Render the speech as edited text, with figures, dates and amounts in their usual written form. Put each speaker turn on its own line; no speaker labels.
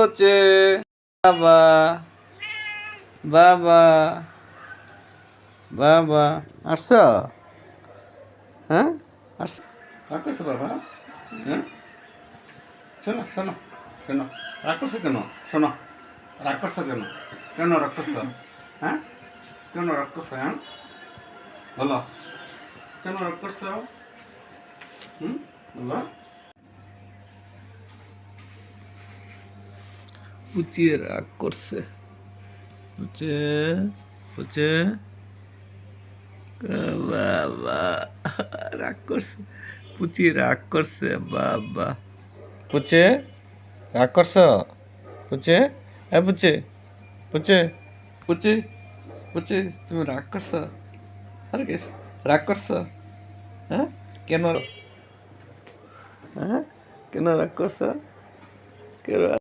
পুচে বাবা বাবা বাবা আসছ হ্যাঁ আসছ রাগ করছো বাবা হ্যাঁ শোনো শোনো শোনো রাগ করছো কেন শোনো রাগ করছো কেন কেন রাগ করছো হ্যাঁ কেন রাগ করছো হ্যাঁ বলো কেন রাগ করছো বলো পুচিয়ে রাগ করছে পুচে পুচে বাবা রাগ করছে পুচি রাগ করছে বাবা পুচে রাগ করছ পুচে পুচে পুচে পুচি পুচি তুমি রাগ করছ আরে কে রাগ করছ হ্যাঁ কেন হ্যাঁ কেন রাগ করছ কেন